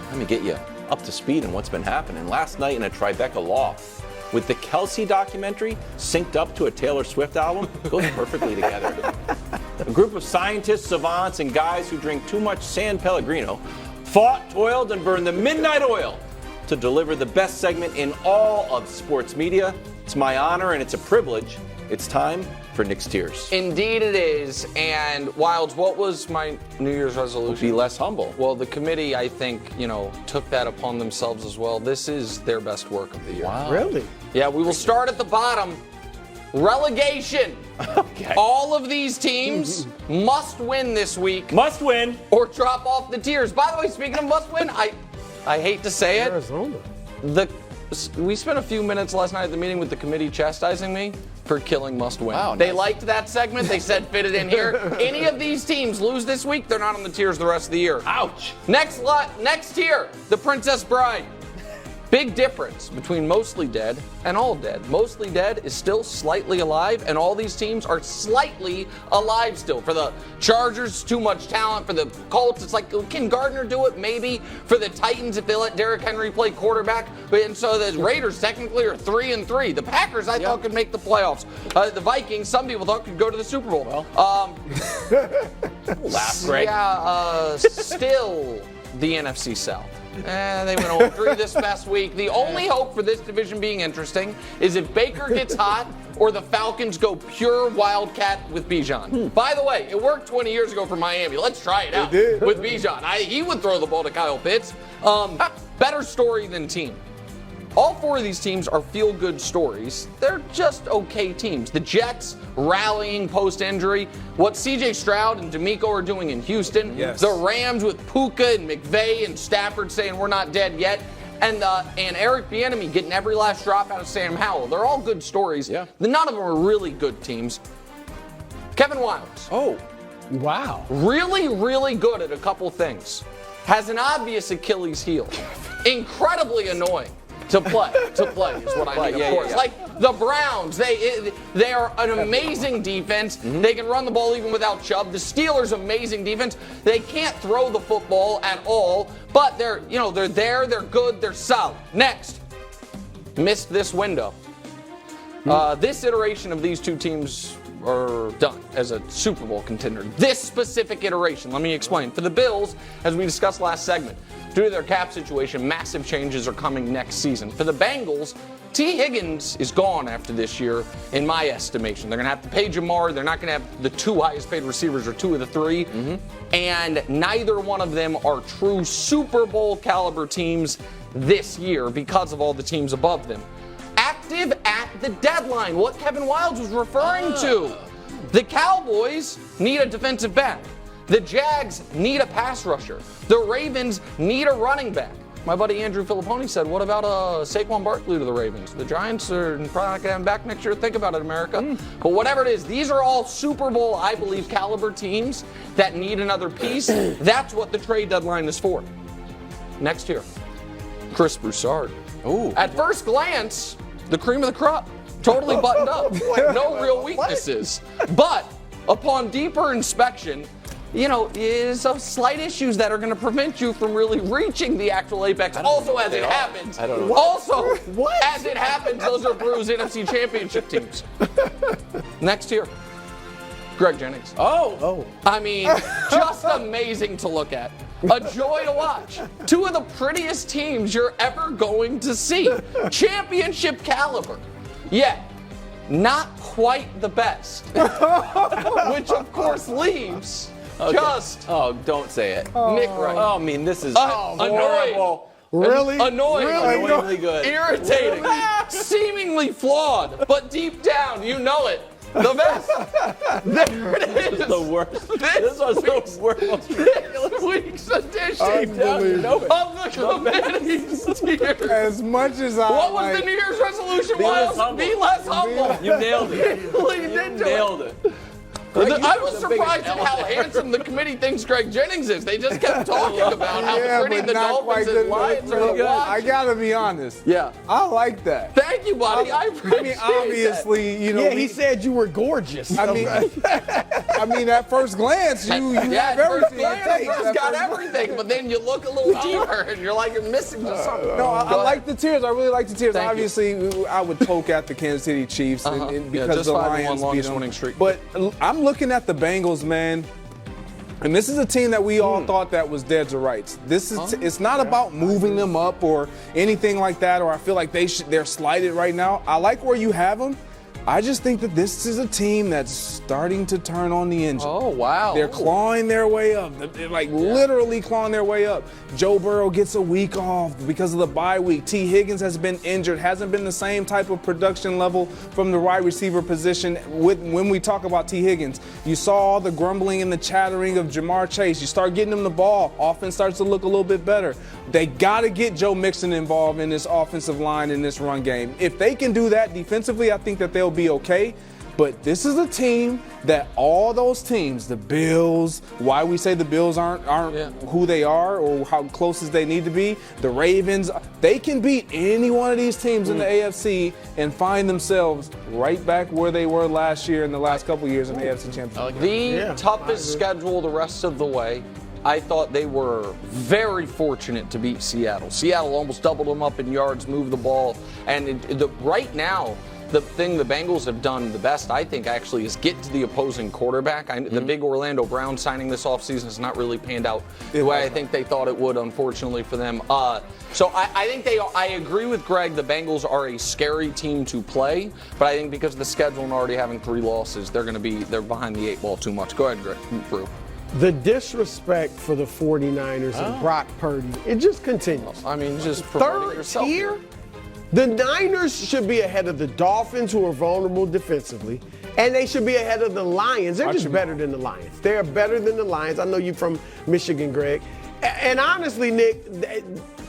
Let me get you up to speed on what's been happening. Last night in a Tribeca Law, with the Kelsey documentary synced up to a Taylor Swift album, goes perfectly together. A group of scientists, savants, and guys who drink too much San Pellegrino fought, toiled, and burned the midnight oil to deliver the best segment in all of sports media. It's my honor and it's a privilege. It's time for Nick's Tears. Indeed it is. And Wildes, what was my New Year's resolution? Be less humble. Well, the committee, I think, took that upon themselves as well. This is their best work of the year. Wow. Really? Yeah, we will start at the bottom. Relegation. Okay. All of these teams must win this week. Must win. Or drop off the tiers. By the way, speaking of must win, I hate to say it. Arizona. We spent a few minutes last night at the meeting with the committee chastising me for killing must win. Wow, they nice. liked that segment. They said fit it in here. Any of these teams lose this week, they're not on the tiers the rest of the year. Ouch. Next tier, the Princess Bride. Big difference between mostly dead and all dead. Mostly dead is still slightly alive, and all these teams are slightly alive still. For the Chargers, too much talent. For the Colts, it's like, can Gardner do it? Maybe. For the Titans, if they let Derrick Henry play quarterback. And so the Raiders technically are 3-3. The Packers, I thought, could make the playoffs. The Vikings, some people thought could go to the Super Bowl. Laugh, Greg. Yeah, still the NFC South. They went 0-3 this past week. The only hope for this division being interesting is if Baker gets hot or the Falcons go pure Wildcat with Bijan. By the way, it worked 20 years ago for Miami. Let's try it out with Bijan. He would throw the ball to Kyle Pitts. Better story than team. All four of these teams are feel-good stories. They're just okay teams. The Jets rallying post-injury. What C.J. Stroud and D'Amico are doing in Houston. Yes. The Rams with Puka and McVay and Stafford saying we're not dead yet. And Eric Bieniemy getting every last drop out of Sam Howell. They're all good stories. Yeah. None of them are really good teams. Kevin Wildes. Oh. Wow. Really, really good at a couple things. Has an obvious Achilles heel. Incredibly annoying. To play is what I mean, of course. Like the Browns, they are an amazing defense. They can run the ball even without Chubb. The Steelers, amazing defense. They can't throw the football at all, but they're there, they're good, they're solid. Next, missed this window. This iteration of these two teams are done as a Super Bowl contender. This specific iteration, let me explain. For the Bills, as we discussed last segment, due to their cap situation, massive changes are coming next season. For the Bengals, T. Higgins is gone after this year, in my estimation. They're going to have to pay Jamar. They're not going to have the two highest paid receivers or two of the three. And neither one of them are true Super Bowl caliber teams this year because of all the teams above them. Active at the deadline, what Kevin Wildes was referring to. The Cowboys need a defensive back. The Jags need a pass rusher. The Ravens need a running back. My buddy Andrew Filipponi said, what about Saquon Barkley to the Ravens? The Giants are probably not going to have him back next year. Think about it, America. But whatever it is, these are all Super Bowl, I believe, caliber teams that need another piece. That's what the trade deadline is for. Next year, Chris Broussard. Ooh. At first glance, the cream of the crop. Totally buttoned up. No real weaknesses. But upon deeper inspection, is some slight issues that are going to prevent you from really reaching the actual apex. Also, as it happens, as it happens, those are Brews NFC Championship teams. Next year, Greg Jennings. Oh. I mean, just amazing to look at. A joy to watch. Two of the prettiest teams you're ever going to see. Championship caliber. Yet, not quite the best. Which, of course, leaves just... Oh, don't say it. Nick Wright. Oh, I mean, this is annoying. Really? Annoying. Annoyingly good. Irritating. Seemingly flawed. But deep down, you know it. The best. There it is. The worst. This was the worst, most ridiculous This week's edition Unbelievable. of the committee's tiers. As much as I What was the New Year's resolution, less Miles? humble. Be less humble. You nailed it. Leaned into Nailed it. I was surprised at how handsome the committee thinks Greg Jennings is. They just kept talking about how pretty the Dolphins and Lions are to watch. I gotta be honest. Yeah. I like that. Thank you, buddy. I appreciate obviously, you know. Yeah, he said you were gorgeous. I mean, at first glance, you have everything. First got everything, but then you look a little deeper and you're like, you're missing just something. No, I like the tears. I really like the tears. Thank Obviously, I would poke at the Kansas City Chiefs and because just the 5-1 Lions beat longest them. winning streak. But I'm looking at the Bengals, man. And this is a team that we all thought that was dead to rights. This is it's not about moving them up or anything like that, or I feel like they're slighted right now. I like where you have them. I just think that this is a team that's starting to turn on the engine. Oh, wow. They're clawing their way up. They're literally clawing their way up. Joe Burrow gets a week off because of the bye week. T. Higgins has been injured, hasn't been the same type of production level from the wide receiver position. When we talk about T. Higgins, you saw all the grumbling and the chattering of Jamar Chase. You start getting him the ball. Offense starts to look a little bit better. They got to get Joe Mixon involved in this offensive line in this run game. If they can do that defensively, I think that they'll be okay. But this is a team that all those teams, the Bills, why we say the Bills aren't who they are or how close as they need to be, the Ravens, they can beat any one of these teams in the AFC and find themselves right back where they were last year and the last couple years in the AFC Championship. The toughest schedule the rest of the way. I thought they were very fortunate to beat Seattle. Seattle almost doubled them up in yards, moved the ball, and right now, the thing the Bengals have done the best, I think, actually, is get to the opposing quarterback. The big Orlando Brown signing this offseason has not really panned out the way I think they thought it would, unfortunately, for them. So I think I agree with Greg. The Bengals are a scary team to play, but I think because of the schedule and already having 3 losses, they're behind the 8 ball too much. Go ahead, Greg. Brew. The disrespect for the 49ers and Brock Purdy, it just continues. I mean, just promoting Third yourself. tier? The Niners should be ahead of the Dolphins, who are vulnerable defensively, and they should be ahead of the Lions. They're just better than the Lions. They're better than the Lions. I know you're from Michigan, Greg. And honestly, Nick,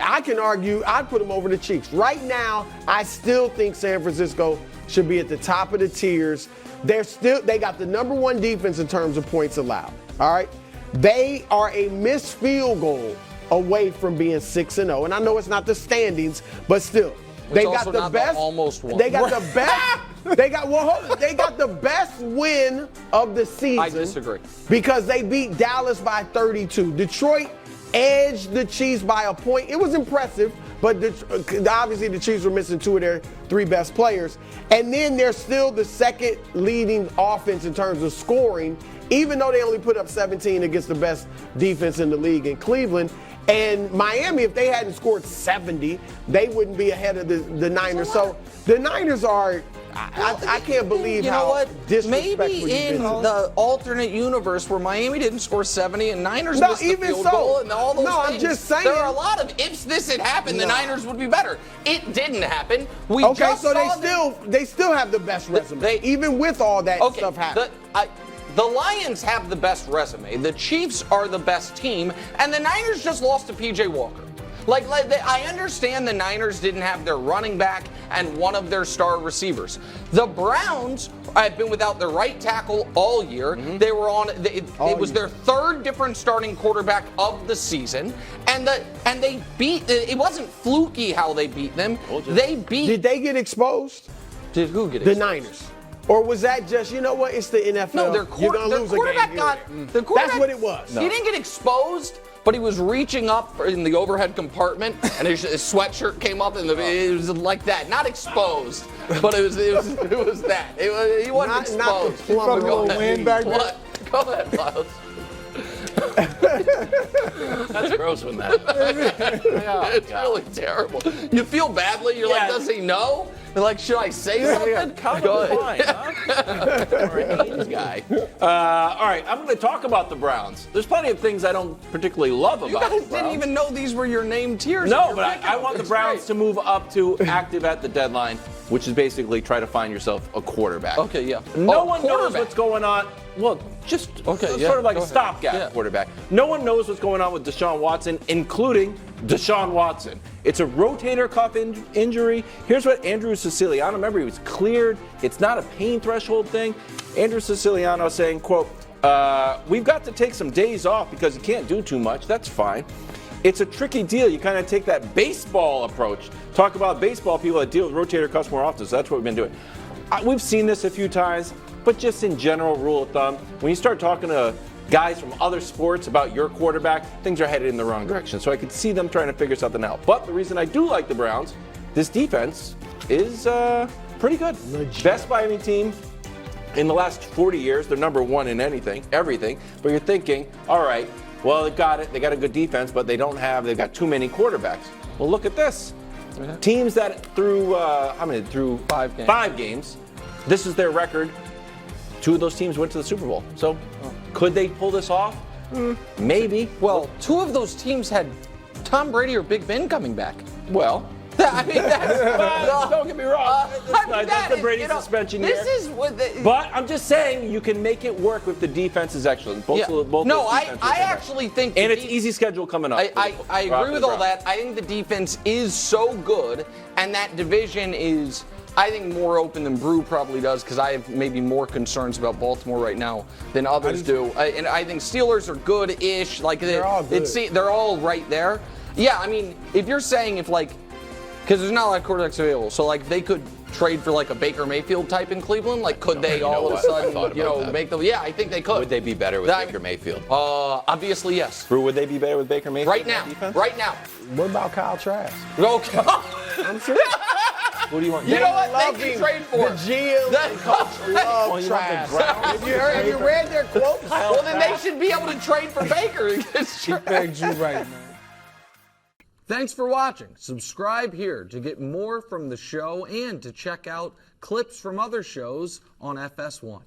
I can argue I'd put them over the Chiefs. Right now, I still think San Francisco should be at the top of the tiers. They got the number 1 defense in terms of points allowed. All right? They are a missed field goal away from being 6-0. And I know it's not the standings, but still. They got the best. Almost won. They got the best. They got the best win of the season. I disagree. Because they beat Dallas by 32. Detroit edged the Chiefs by a point. It was impressive, but obviously the Chiefs were missing 2 of their 3 best players. And then they're still the second leading offense in terms of scoring, even though they only put up 17 against the best defense in the league in Cleveland. And Miami, if they hadn't scored 70, they wouldn't be ahead of the Niners. So the Niners are, I can't believe how disrespectful maybe in been. the alternate universe where Miami didn't score 70 and Niners missed the field goal and all those things. I'm just saying. There are a lot of if this had happened, the Niners would be better. It didn't happen. They still have the best resume, even with all that stuff happening. The Lions have the best resume. The Chiefs are the best team, and the Niners just lost to P.J. Walker. I understand the Niners didn't have their running back and one of their star receivers. The Browns have been without their right tackle all year. They were on. It was their 3rd different starting quarterback of the season, and they beat. It wasn't fluky how they beat them. They beat. Did they get exposed? Did who get the exposed? Niners? Or was that just, you know what, it's the NFL. No, you're going to lose quarterback a game. got. The quarterback, That's what it was. He didn't get exposed, but he was reaching up in the overhead compartment, and his sweatshirt came up, and it was like that. Not exposed, but it was that. He wasn't exposed. Not the wind back there. What? Go ahead, Miles. That's gross when that. It's really terrible. You feel badly. You're like, does he know? You're like, should I say something? Go ahead. Or a Haynes guy. All right, I'm going to talk about the Browns. There's plenty of things I don't particularly love about You guys the Browns. didn't even know these were your named tiers. No, but I want the Browns to move up to active at the deadline, which is basically try to find yourself a quarterback. Okay, yeah. No one knows what's going on. Well, just sort of like a stopgap quarterback. No one knows what's going on with Deshaun Watson, including Deshaun Watson. It's a rotator cuff injury. Here's what Andrew Siciliano, remember he was cleared. It's not a pain threshold thing. Andrew Siciliano saying, quote, we've got to take some days off because you can't do too much. That's fine. It's a tricky deal. You kind of take that baseball approach. Talk about baseball people that deal with rotator cuffs more often. So that's what we've been doing. We've seen this a few times, but just in general, rule of thumb, when you start talking to guys from other sports about your quarterback, things are headed in the wrong direction. So I could see them trying to figure something out. But the reason I do like the Browns, this defense is pretty good. Legit. Best Miami team in the last 40 years. They're number one in everything. But you're thinking, all right, well, they got it. They got a good defense, but they've got too many quarterbacks. Well, look at this. Yeah. Teams that through 5 games. This is their record. 2 of those teams went to the Super Bowl. So could they pull this off? Maybe. Well, 2 of those teams had Tom Brady or Big Ben coming back. Well, I mean, that's, don't get me wrong. That's the Brady suspension year. This is what but I'm just saying you can make it work if the defense is excellent. Both I actually think. And it's easy schedule coming up. I agree with all that. I think the defense is so good, and that division is, I think, more open than Brew probably does, because I have maybe more concerns about Baltimore right now than others do. And I think Steelers are good-ish. Like they're all good. They're all right there. Yeah, I mean, if you're saying because there's not a lot of quarterbacks available, so like they could trade for like a Baker Mayfield type in Cleveland. Like, could they all of a sudden, make them? Yeah, I think they could. Would they be better with Baker Mayfield? Obviously, yes. Brew, would they be better with Baker Mayfield? Right now. What about Kyle Trask? Okay. I'm serious. What do you want? You know what? They can trade for the GM and coach love Trask. Have you read their quotes? Well, then they should be able to trade for Baker. He begged you right, man. Thanks for watching. Subscribe here to get more from the show and to check out clips from other shows on FS1.